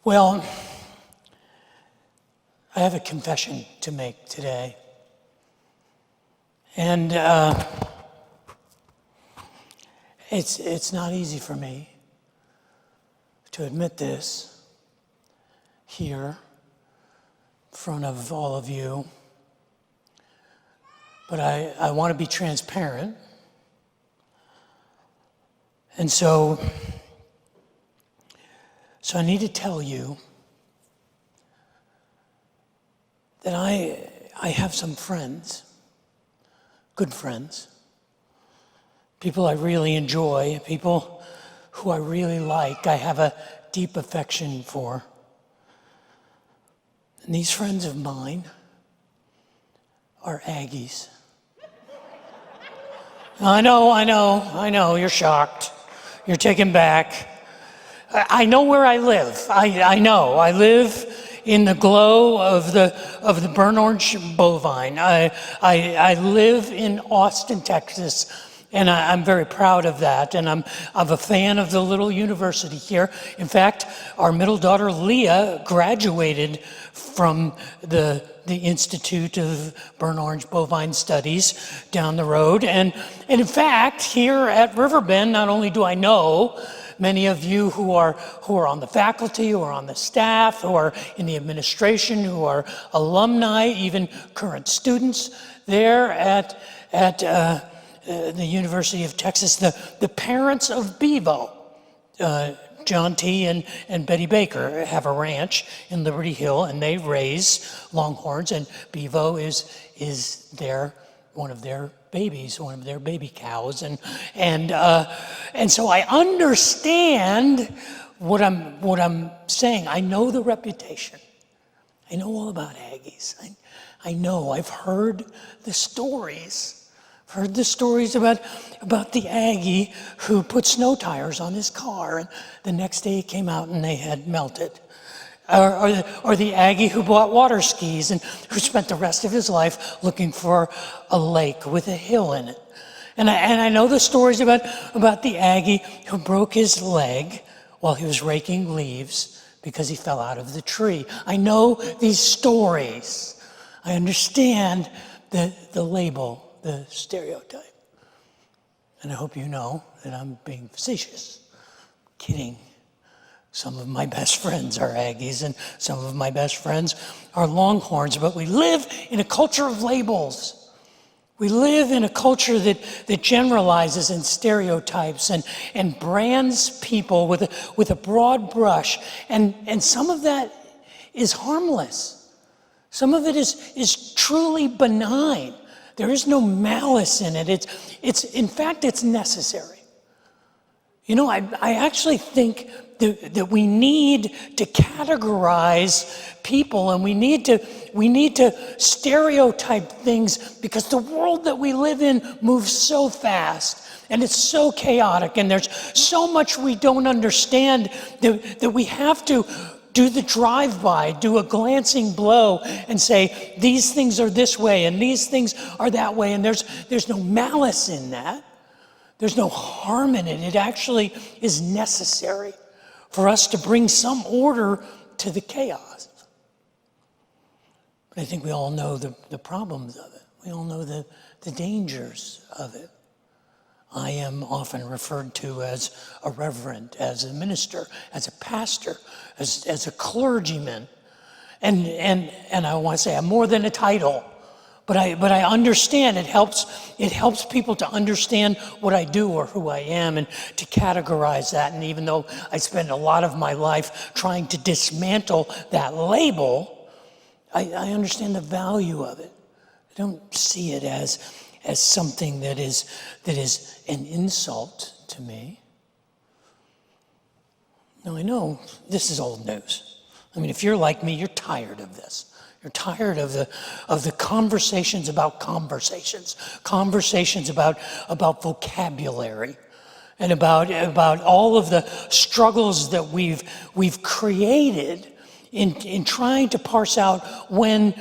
Well, I have a confession to make today. And it's not easy for me to admit this here in front of all of you. But I want to be transparent. And so I need to tell you that I have some friends, good friends, people I really enjoy, people who I really like, I have a deep affection for. And these friends of mine are Aggies. I know, you're shocked. You're taken back. I know where I live. I know. I live in the glow of the burnt orange bovine. I live in Austin, Texas, and I'm very proud of that. And I'm a fan of the little university here. In fact, our middle daughter Leah graduated from the Institute of Burnt Orange Bovine Studies down the road. And in fact, here at Riverbend, not only do I know many of you who are on the faculty, who are on the staff, who are in the administration, who are alumni, even current students there at the University of Texas, the parents of Bevo, John T. and Betty Baker have a ranch in Liberty Hill, and they raise longhorns, and Bevo is one of their babies, one of their baby cows, and so I understand what I'm saying. I know the reputation. I know all about Aggies. I know. I've heard the stories. Heard the stories about the Aggie who put snow tires on his car, and the next day he came out and they had melted. Or the Aggie who bought water skis and who spent the rest of his life looking for a lake with a hill in it. And I know the stories about the Aggie who broke his leg while he was raking leaves because he fell out of the tree. I know these stories. I understand the label, the stereotype. And I hope you know that I'm being facetious, kidding. Some of my best friends are Aggies, and some of my best friends are Longhorns, but we live in a culture of labels. We live in a culture that generalizes and stereotypes and brands people with a broad brush, and some of that is harmless. Some of it is truly benign. There is no malice in it. In fact, it's necessary. You know, I actually think that we need to categorize people, and we need to stereotype things, because the world that we live in moves so fast and it's so chaotic, and there's so much we don't understand that we have to do the drive-by, do a glancing blow and say, these things are this way and these things are that way, and there's no malice in that. There's no harm in it. It actually is necessary for us to bring some order to the chaos. But I think we all know the problems of it. We all know the dangers of it. I am often referred to as a reverend, as a minister, as a pastor, as a clergyman. And I want to say I'm more than a title. But I understand it helps people to understand what I do or who I am, and to categorize that. And even though I spend a lot of my life trying to dismantle that label, I understand the value of it. I don't see it as something that is an insult to me. Now I know this is old news. I mean, if you're like me, you're tired of this. You're tired of the conversations about conversations about vocabulary, and about all of the struggles that we've created in trying to parse out when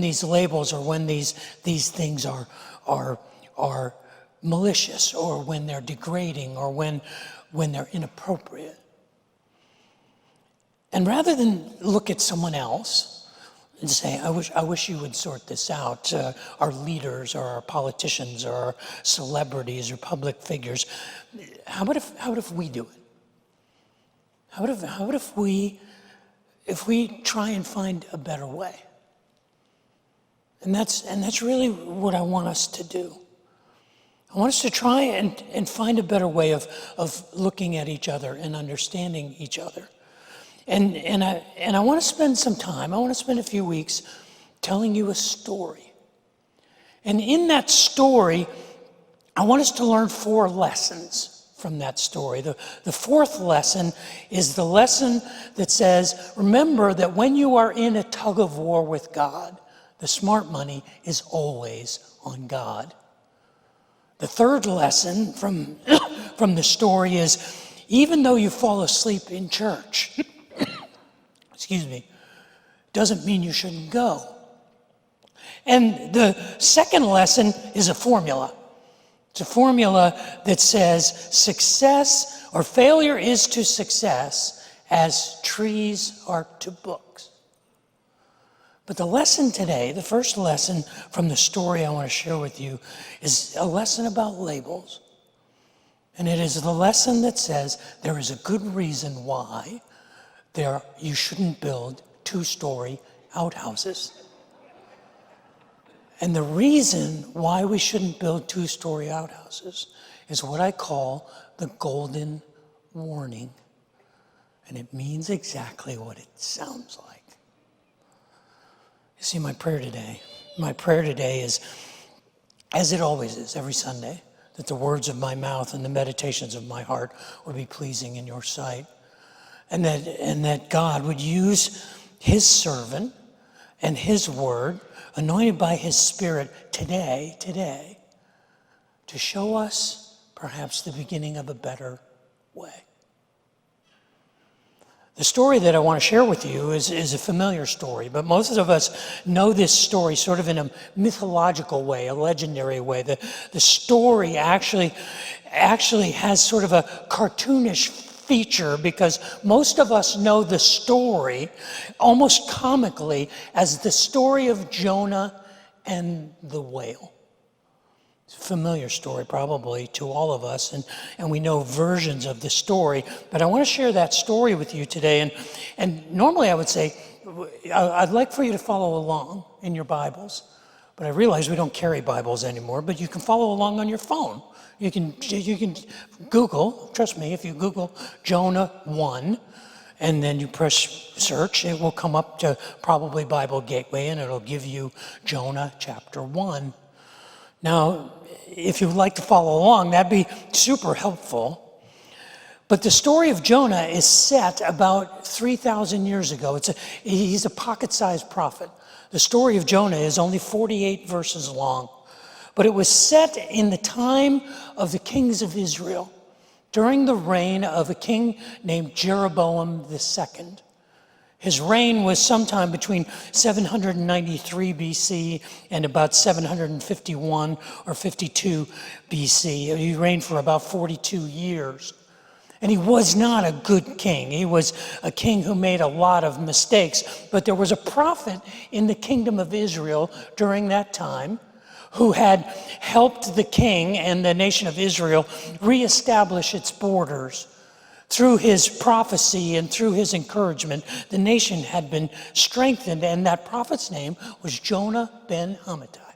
these labels, or when these things are malicious, or when they're degrading, or when when they're inappropriate. And rather than look at someone else and say, I wish you would sort this out, our leaders or our politicians or our celebrities or public figures, how about if we do it? How about if we try and find a better way? And that's really what I want us to do. I want us to try and find a better way of looking at each other and understanding each other. And I want to spend some time, I want to spend a few weeks telling you a story. And in that story, I want us to learn 4 lessons from that story. The 4th lesson is the lesson that says, remember that when you are in a tug of war with God, the smart money is always on God. The 3rd lesson from the story is, even though you fall asleep in church, doesn't mean you shouldn't go. And the 2nd lesson is a formula. It's a formula that says success or failure is to success as trees are to books. But the lesson today, the first lesson from the story I want to share with you, is a lesson about labels. And it is the lesson that says there is a good reason why you shouldn't build 2-story outhouses. And the reason why we shouldn't build 2-story outhouses is what I call the golden warning. And it means exactly what it sounds like. You see, my prayer today is, as it always is every Sunday, that the words of my mouth and the meditations of my heart would be pleasing in your sight. And that God would use his servant and his word, anointed by his Spirit today, to show us perhaps the beginning of a better way. The story that I want to share with you is a familiar story, but most of us know this story sort of in a mythological way, a legendary way. The story actually has sort of a cartoonish feature because most of us know the story almost comically as the story of Jonah and the whale. It's a familiar story probably to all of us, and we know versions of the story, but I want to share that story with you today. And normally I would say, I'd like for you to follow along in your Bibles, but I realize we don't carry Bibles anymore, but you can follow along on your phone. You can Google, trust me, if you Google Jonah 1, and then you press search, it will come up to probably Bible Gateway, and it'll give you Jonah chapter 1. Now, if you'd like to follow along, that'd be super helpful. But the story of Jonah is set about 3,000 years ago. He's a pocket-sized prophet. The story of Jonah is only 48 verses long. But it was set in the time of the kings of Israel, during the reign of a king named Jeroboam II. His reign was sometime between 793 BC and about 751 or 52 BC. He reigned for about 42 years. And he was not a good king. He was a king who made a lot of mistakes. But there was a prophet in the kingdom of Israel during that time who had helped the king and the nation of Israel reestablish its borders. Through his prophecy and through his encouragement, the nation had been strengthened, and that prophet's name was Jonah ben Amittai.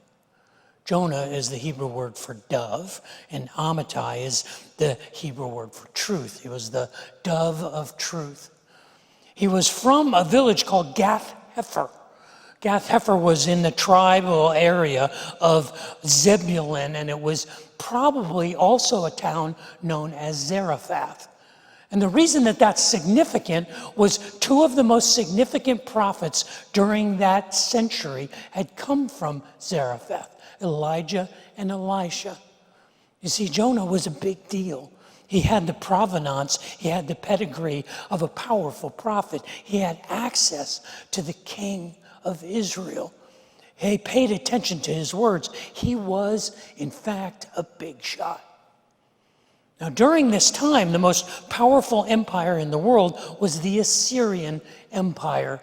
Jonah is the Hebrew word for dove, and Amittai is the Hebrew word for truth. He was the dove of truth. He was from a village called Gath-Hepher. Gath-Hepher was in the tribal area of Zebulun, and it was probably also a town known as Zarephath. And the reason that that's significant was 2 of the most significant prophets during that century had come from Zarephath, Elijah and Elisha. You see, Jonah was a big deal. He had the provenance, he had the pedigree of a powerful prophet. He had access to the king of Israel. He paid attention to his words. He was, in fact, a big shot. Now, during this time, the most powerful empire in the world was the Assyrian Empire.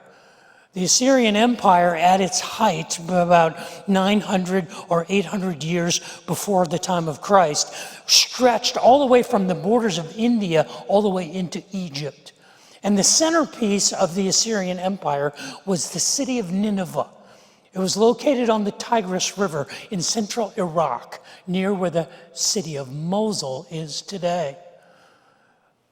The Assyrian Empire, at its height, about 900 or 800 years before the time of Christ, stretched all the way from the borders of India all the way into Egypt. And the centerpiece of the Assyrian Empire was the city of Nineveh. It was located on the Tigris River in central Iraq, near where the city of Mosul is today.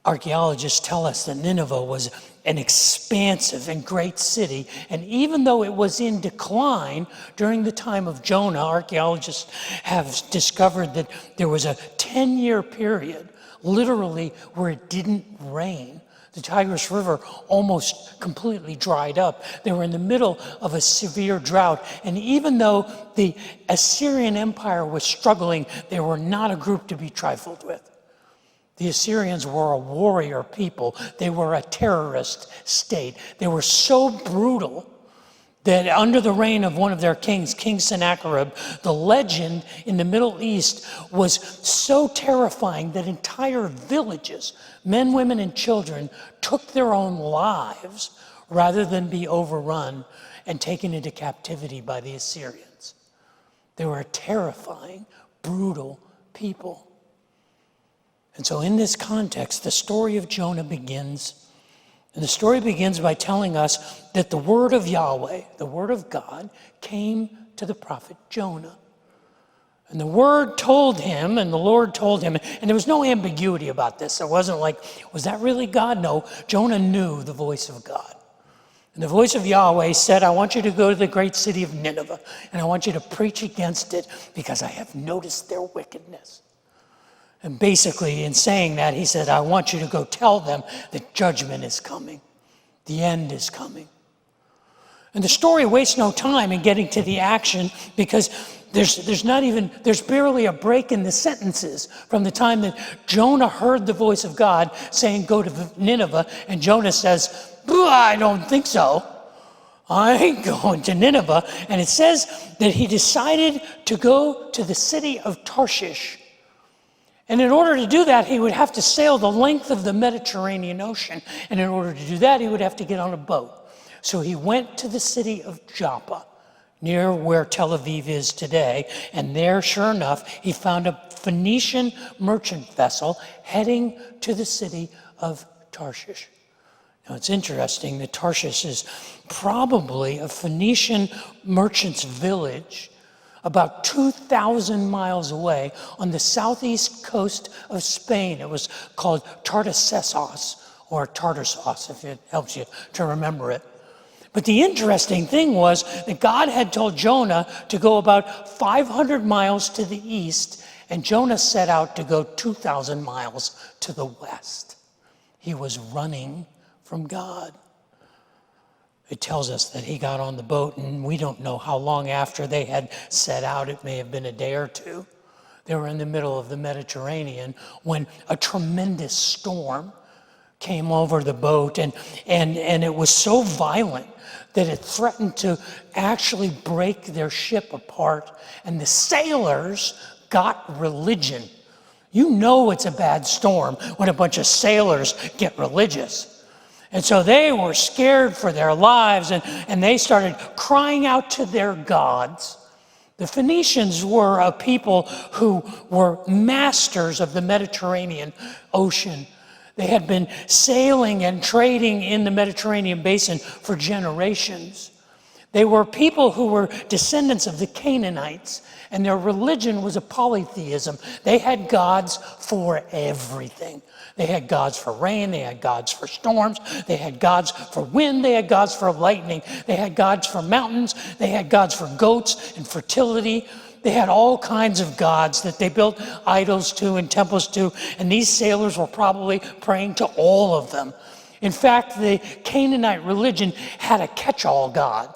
Archaeologists tell us that Nineveh was an expansive and great city, and even though it was in decline during the time of Jonah, archaeologists have discovered that there was a 10-year period, literally, where it didn't rain. The Tigris River almost completely dried up. They were in the middle of a severe drought. And even though the Assyrian Empire was struggling, they were not a group to be trifled with. The Assyrians were a warrior people. They were a terrorist state. They were so brutal that under the reign of one of their kings, King Sennacherib, the legend in the Middle East was so terrifying that entire villages, men, women, and children, took their own lives rather than be overrun and taken into captivity by the Assyrians. They were a terrifying, brutal people. And so in this context, the story of Jonah begins. And the story begins by telling us that the word of Yahweh, the word of God, came to the prophet Jonah. And the word told him, and the Lord told him, and there was no ambiguity about this. It wasn't like, was that really God? No, Jonah knew the voice of God. And the voice of Yahweh said, I want you to go to the great city of Nineveh, and I want you to preach against it because I have noticed their wickedness. And basically, in saying that, he said, I want you to go tell them that judgment is coming. The end is coming. And the story wastes no time in getting to the action because there's barely a break in the sentences from the time that Jonah heard the voice of God saying, go to Nineveh, and Jonah says, I don't think so. I ain't going to Nineveh. And it says that he decided to go to the city of Tarshish. And in order to do that, he would have to sail the length of the Mediterranean Ocean. And in order to do that, he would have to get on a boat. So he went to the city of Joppa, near where Tel Aviv is today. And there, sure enough, he found a Phoenician merchant vessel heading to the city of Tarshish. Now, it's interesting that Tarshish is probably a Phoenician merchant's village about 2,000 miles away on the southeast coast of Spain. It was called Tartessos, or Tartessos, if it helps you to remember it. But the interesting thing was that God had told Jonah to go about 500 miles to the east, and Jonah set out to go 2,000 miles to the west. He was running from God. It tells us that he got on the boat, and we don't know how long after they had set out. It may have been a day or two. They were in the middle of the Mediterranean when a tremendous storm came over the boat, and it was so violent that it threatened to actually break their ship apart. And the sailors got religion. You know it's a bad storm when a bunch of sailors get religious. And so they were scared for their lives, and they started crying out to their gods. The Phoenicians were a people who were masters of the Mediterranean Ocean. They had been sailing and trading in the Mediterranean basin for generations. They were people who were descendants of the Canaanites, and their religion was a polytheism. They had gods for everything. They had gods for rain, they had gods for storms, they had gods for wind, they had gods for lightning, they had gods for mountains, they had gods for goats and fertility. They had all kinds of gods that they built idols to and temples to, and these sailors were probably praying to all of them. In fact, the Canaanite religion had a catch-all god.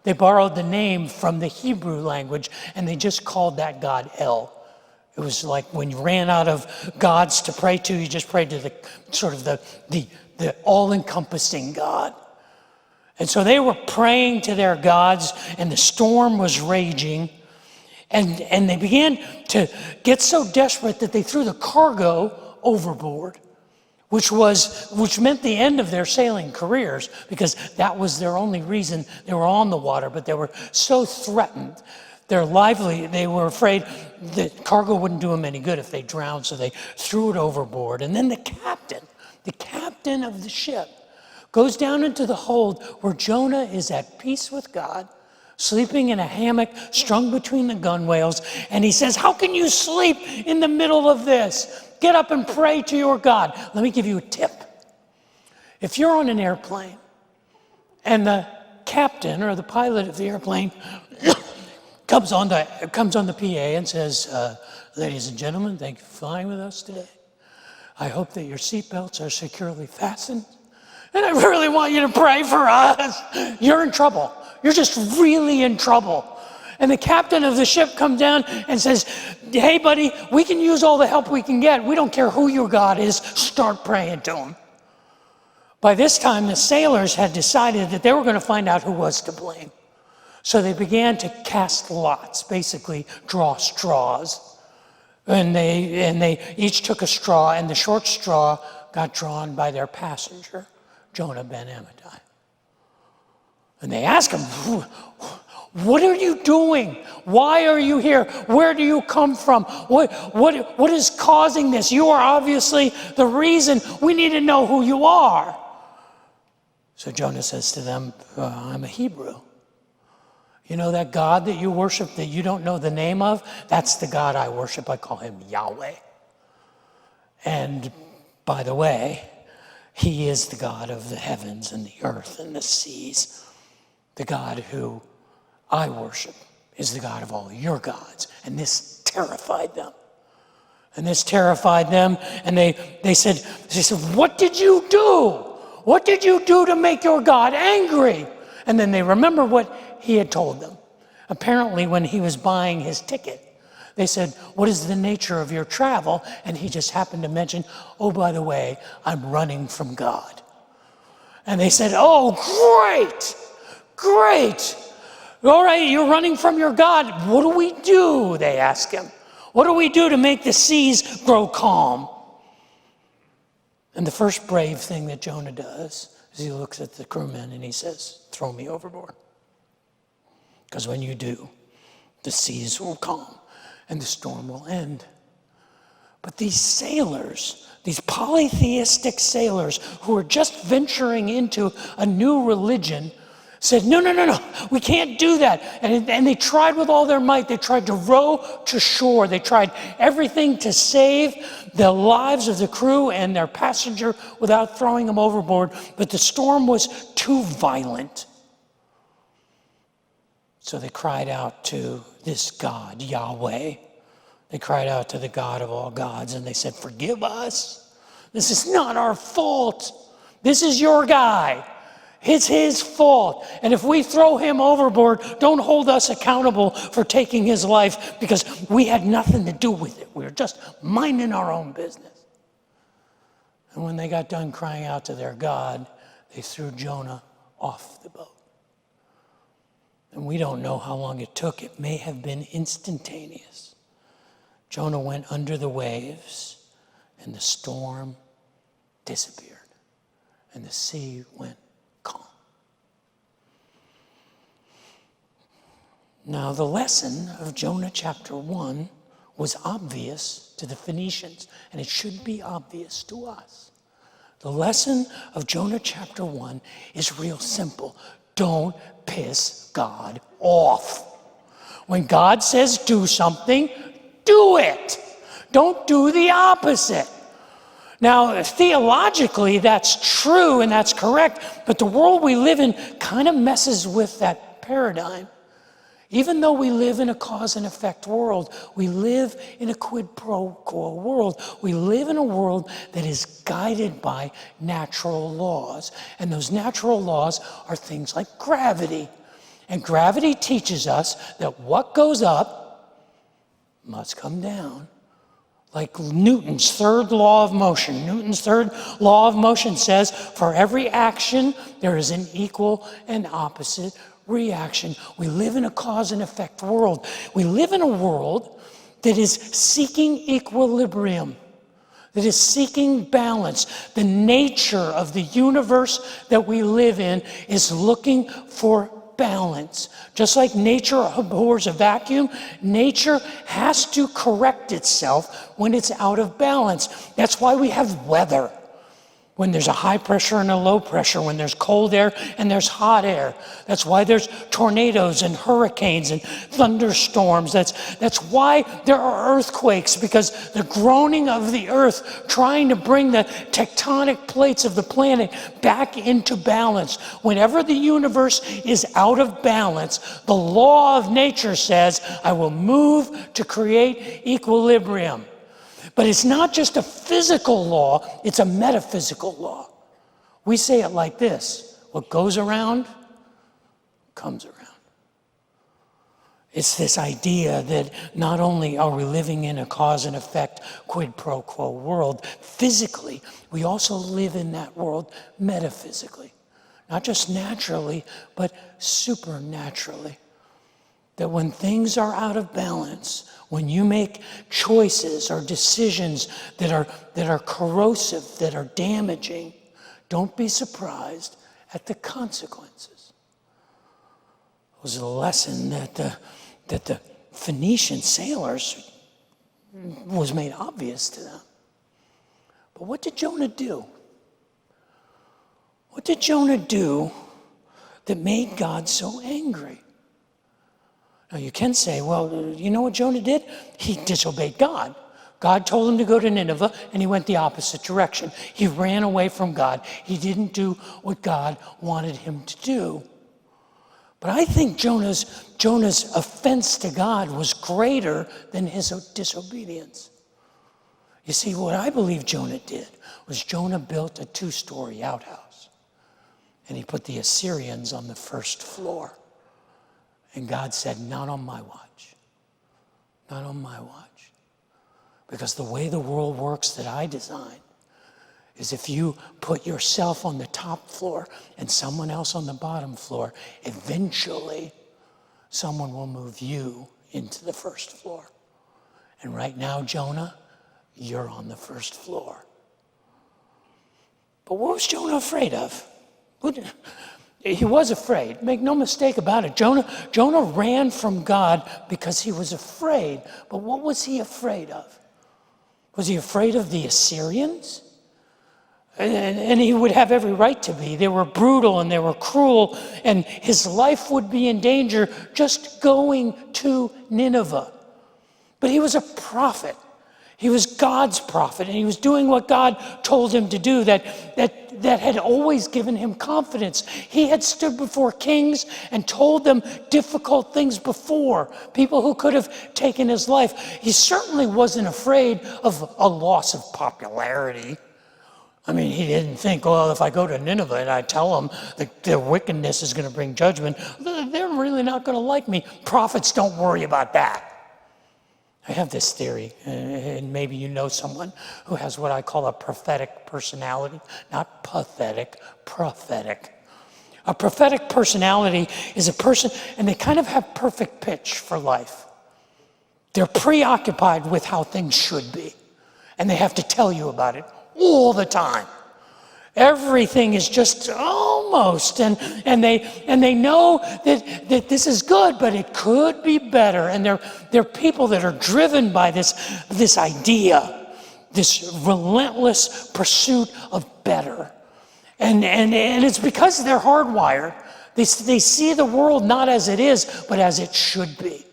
They borrowed the name from the Hebrew language, and they just called that god El. It was like when you ran out of gods to pray to, you just prayed to the sort of the all-encompassing God. And so they were praying to their gods, and the storm was raging. And they began to get so desperate that they threw the cargo overboard, which meant the end of their sailing careers, because that was their only reason they were on the water. But they were so threatened, they were afraid that cargo wouldn't do them any good if they drowned, so they threw it overboard. And then the captain of the ship, goes down into the hold where Jonah is at peace with God, sleeping in a hammock strung between the gunwales, and he says, "How can you sleep in the middle of this? Get up and pray to your God." Let me give you a tip. If you're on an airplane and the captain or the pilot of the airplane comes on the PA and says, "Ladies and gentlemen, thank you for flying with us today. I hope that your seatbelts are securely fastened, and I really want you to pray for us." You're in trouble. You're just really in trouble. And the captain of the ship comes down and says, "Hey, buddy, we can use all the help we can get. We don't care who your God is. Start praying to him." By this time, the sailors had decided that they were going to find out who was to blame. So they began to cast lots, basically draw straws. And they each took a straw, and the short straw got drawn by their passenger, Jonah ben Amittai. And they asked him, "What are you doing? Why are you here? Where do you come from? What is causing this? You are obviously the reason. We need to know who you are." So Jonah says to them, "I'm a Hebrew. You know that God that you worship that you don't know the name of? That's the God I worship. I call him Yahweh. And by the way, he is the God of the heavens and the earth and the seas. The God who I worship is the God of all your gods." And this terrified them. And they said, "What did you do? What did you do to make your God angry?" And then they remember what he had told them. Apparently, when he was buying his ticket, they said, "What is the nature of your travel?" And he just happened to mention, "Oh, by the way, I'm running from God." And they said, "Oh, great. All right, you're running from your God. What do we do?" They ask him. "What do we do to make the seas grow calm?" And the first brave thing that Jonah does is he looks at the crewmen and he says, "Throw me overboard. Because when you do, the seas will calm and the storm will end." But these sailors, these polytheistic sailors who are just venturing into a new religion, said, no, we can't do that. And they tried with all their might. They tried to row to shore. They tried everything to save the lives of the crew and their passenger without throwing them overboard. But the storm was too violent. So they cried out to this God, Yahweh. They cried out to the God of all gods, and they said, "Forgive us. This is not our fault. This is your guy. It's his fault. And if we throw him overboard, don't hold us accountable for taking his life, because we had nothing to do with it. We were just minding our own business." And when they got done crying out to their God, they threw Jonah off the boat. And we don't know how long it took. It may have been instantaneous. Jonah went under the waves, and the storm disappeared, and the sea went calm. Now, the lesson of Jonah chapter 1 was obvious to the Phoenicians, and it should be obvious to us. The lesson of Jonah chapter 1 is real simple. Don't piss God off. When God says do something, do it. Don't do the opposite. Now, theologically, that's true and that's correct, but the world we live in kind of messes with that paradigm. Even though we live in a cause and effect world, we live in a quid pro quo world. We live in a world that is guided by natural laws. And those natural laws are things like gravity. And gravity teaches us that what goes up must come down. Like Newton's third law of motion. Newton's third law of motion says, for every action, there is an equal and opposite reaction. We live in a cause and effect world. We live in a world that is seeking equilibrium. that is seeking balance. The nature of the universe that we live in is looking for balance. Just like nature abhors a vacuum, nature has to correct itself when it's out of balance. That's why we have weather. When there's a high pressure and a low pressure, when there's cold air and there's hot air. That's why there's tornadoes and hurricanes and thunderstorms. That's why there are earthquakes, because the groaning of the earth trying to bring the tectonic plates of the planet back into balance. Whenever the universe is out of balance, the law of nature says, I will move to create equilibrium. But it's not just a physical law, it's a metaphysical law. We say it like this: what goes around, comes around. It's this idea that not only are we living in a cause and effect, quid pro quo world, physically, we also live in that world metaphysically. Not just naturally, but supernaturally. That when things are out of balance, when you make choices or decisions that are corrosive, that are damaging, don't be surprised at the consequences. It was a lesson that the Phoenician sailors was made obvious to them. But what did Jonah do? What did Jonah do that made God so angry? Now, you can say, well, you know what Jonah did? He disobeyed God. God told him to go to Nineveh, and he went the opposite direction. He ran away from God. He didn't do what God wanted him to do. But I think Jonah's offense to God was greater than his disobedience. You see, what I believe Jonah did was Jonah built a 2-story outhouse, and he put the Assyrians on the first floor. And God said, not on my watch. Not on my watch. Because the way the world works that I designed is if you put yourself on the top floor and someone else on the bottom floor, eventually someone will move you into the first floor. And right now, Jonah, you're on the first floor. But what was Jonah afraid of? He was afraid. Make no mistake about it. Jonah ran from God because he was afraid. But what was he afraid of? Was he afraid of the Assyrians? And he would have every right to be. They were brutal and they were cruel, and his life would be in danger just going to Nineveh. But he was a prophet. He was God's prophet, and he was doing what God told him to do that had always given him confidence. He had stood before kings and told them difficult things before, people who could have taken his life. He certainly wasn't afraid of a loss of popularity. I mean, he didn't think, well, if I go to Nineveh and I tell them that their wickedness is going to bring judgment, they're really not going to like me. Prophets don't worry about that. I have this theory, and maybe you know someone who has what I call a prophetic personality. Not pathetic, prophetic. A prophetic personality is a person, and they kind of have perfect pitch for life. They're preoccupied with how things should be, and they have to tell you about it all the time. Everything is just almost, and they know that this is good, but it could be better. And they're people that are driven by this idea, this relentless pursuit of better. And it's because they're hardwired. They see the world not as it is, but as it should be.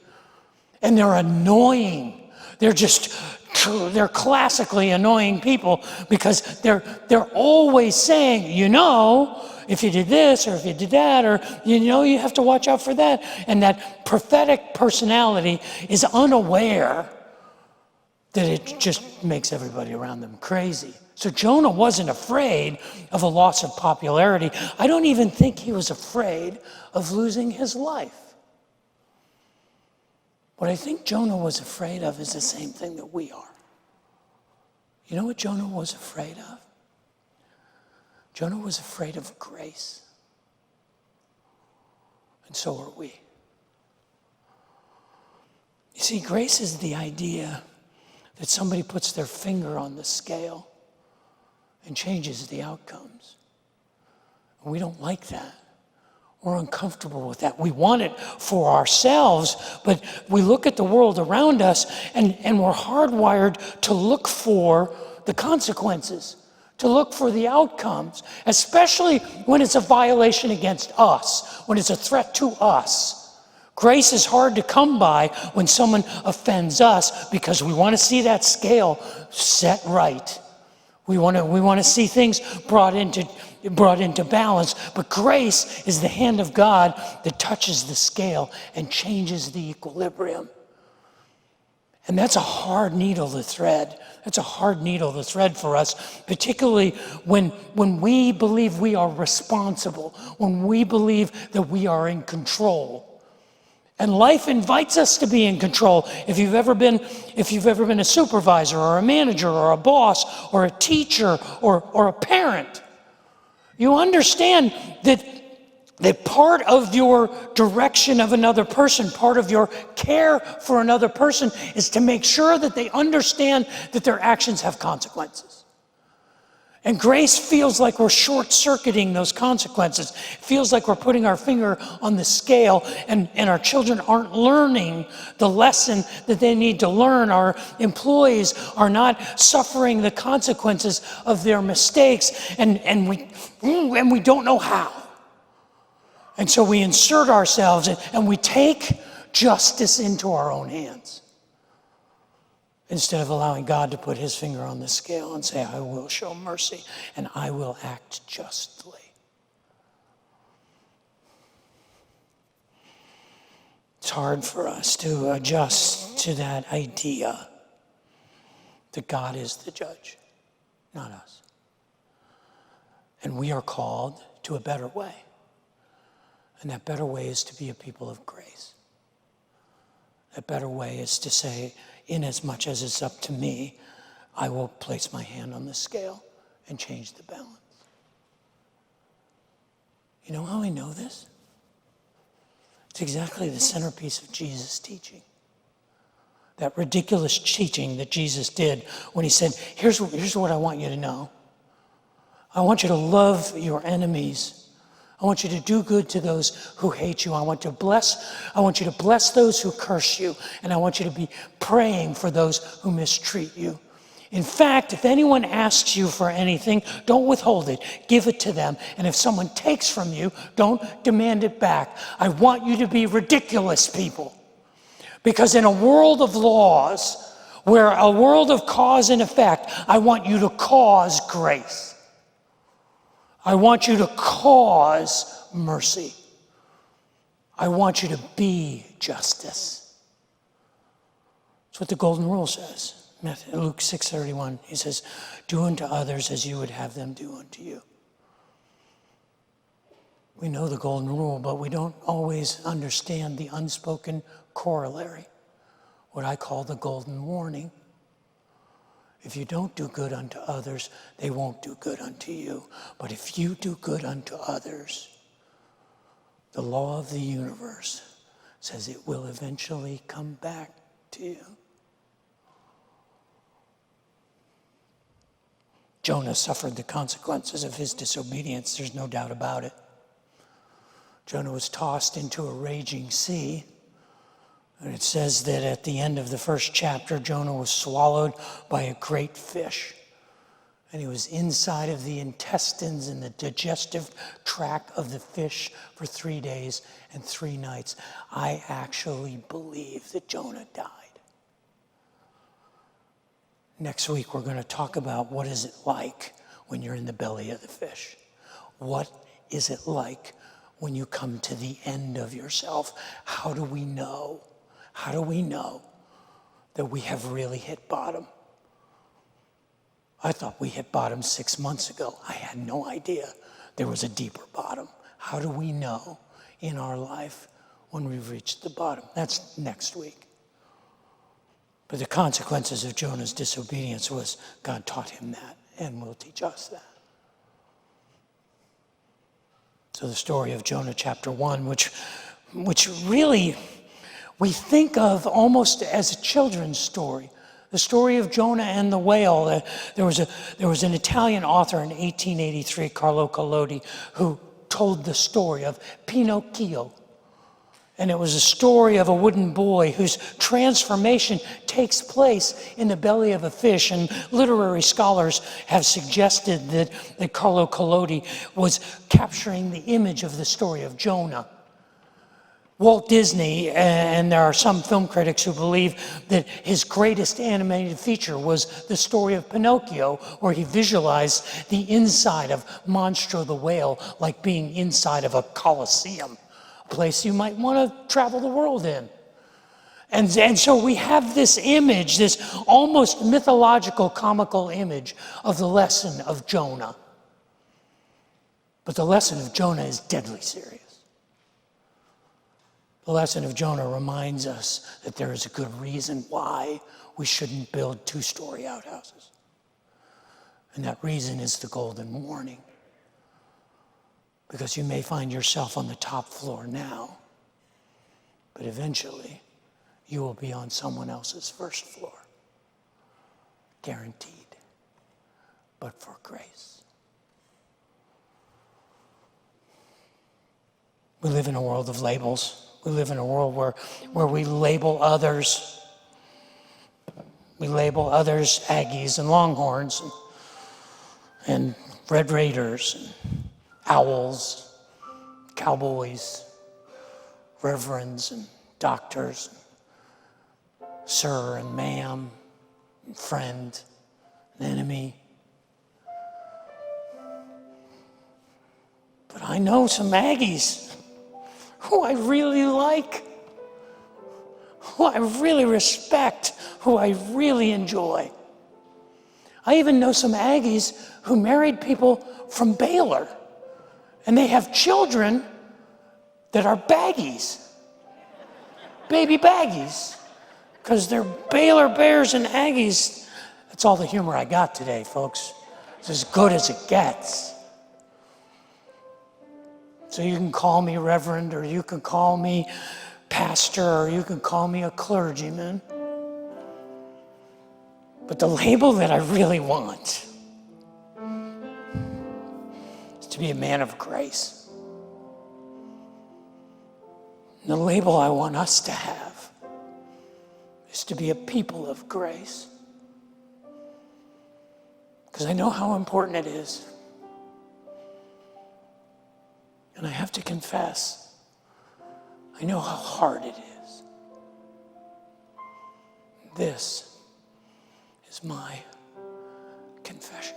And they're annoying. They're classically annoying people because they're always saying, you know, if you did this or if you did that, or you know, you have to watch out for that. And that prophetic personality is unaware that it just makes everybody around them crazy. So Jonah wasn't afraid of a loss of popularity. I don't even think he was afraid of losing his life. What I think Jonah was afraid of is the same thing that we are. You know what Jonah was afraid of? Jonah was afraid of grace. And so are we. You see, grace is the idea that somebody puts their finger on the scale and changes the outcomes. We don't like that. We're uncomfortable with that. We want it for ourselves, but we look at the world around us and we're hardwired to look for the consequences, to look for the outcomes, especially when it's a violation against us, when it's a threat to us. Grace is hard to come by when someone offends us because we want to see that scale set right. We want to see things brought into balance, but grace is the hand of God that touches the scale and changes the equilibrium. And that's a hard needle to thread. That's a hard needle to thread for us, particularly when we believe we are responsible, when we believe that we are in control. And life invites us to be in control. If you've ever been a supervisor or a manager or a boss or a teacher or a parent, you understand that part of your direction of another person, part of your care for another person is to make sure that they understand that their actions have consequences. And grace feels like we're short-circuiting those consequences. It feels like we're putting our finger on the scale and our children aren't learning the lesson that they need to learn. Our employees are not suffering the consequences of their mistakes and we don't know how. And so we insert ourselves and we take justice into our own hands, instead of allowing God to put his finger on the scale and say, I will show mercy and I will act justly. It's hard for us to adjust to that idea that God is the judge, not us. And we are called to a better way. And that better way is to be a people of grace. That better way is to say, in as much as it's up to me, I will place my hand on the scale and change the balance. You know how I know this? It's exactly the centerpiece of Jesus' teaching. That ridiculous teaching that Jesus did when he said, here's what I want you to know. I want you to love your enemies. I want you to do good to those who hate you. I want you to bless those who curse you. And I want you to be praying for those who mistreat you. In fact, if anyone asks you for anything, don't withhold it. Give it to them. And if someone takes from you, don't demand it back. I want you to be ridiculous people. Because in a world of laws, where a world of cause and effect, I want you to cause grace. I want you to cause mercy. I want you to be justice. That's what the Golden Rule says. Luke 6:31, he says, do unto others as you would have them do unto you. We know the Golden Rule, but we don't always understand the unspoken corollary, what I call the Golden Warning. If you don't do good unto others, they won't do good unto you. But if you do good unto others, the law of the universe says it will eventually come back to you. Jonah suffered the consequences of his disobedience. There's no doubt about it. Jonah was tossed into a raging sea. And it says that at the end of the first chapter, Jonah was swallowed by a great fish. And he was inside of the intestines and the digestive tract of the fish for 3 days and 3 nights. I actually believe that Jonah died. Next week, we're going to talk about what is it like when you're in the belly of the fish. What is it like when you come to the end of yourself? How do we know? How do we know that we have really hit bottom? I thought we hit bottom 6 months ago. I had no idea there was a deeper bottom. How do we know in our life when we've reached the bottom? That's next week. But the consequences of Jonah's disobedience was God taught him that and will teach us that. So the story of Jonah chapter 1, which really we think of almost as a children's story. The story of Jonah and the whale. There was an Italian author in 1883, Carlo Collodi, who told the story of Pinocchio. And it was a story of a wooden boy whose transformation takes place in the belly of a fish. And literary scholars have suggested that Carlo Collodi was capturing the image of the story of Jonah. Walt Disney, and there are some film critics who believe that his greatest animated feature was the story of Pinocchio, where he visualized the inside of Monstro the whale like being inside of a Colosseum, a place you might want to travel the world in. And so we have this image, this almost mythological, comical image of the lesson of Jonah. But the lesson of Jonah is deadly serious. The lesson of Jonah reminds us that there is a good reason why we shouldn't build two-story outhouses. And that reason is the golden warning. Because you may find yourself on the top floor now, but eventually you will be on someone else's first floor. Guaranteed. But for grace. We live in a world of labels. We live in a world where we label others. We label others Aggies and Longhorns and Red Raiders and Owls, Cowboys, Reverends and Doctors, Sir and Ma'am, and Friend and Enemy. But I know some Aggies who I really like, who I really respect, who I really enjoy. I even know some Aggies who married people from Baylor, and they have children that are Baggies, baby Baggies, because they're Baylor Bears and Aggies. That's all the humor I got today, folks. It's as good as it gets. So you can call me Reverend, or you can call me Pastor, or you can call me a clergyman. But the label that I really want is to be a man of grace. And the label I want us to have is to be a people of grace. Because I know how important it is. And I have to confess, I know how hard it is. This is my confession.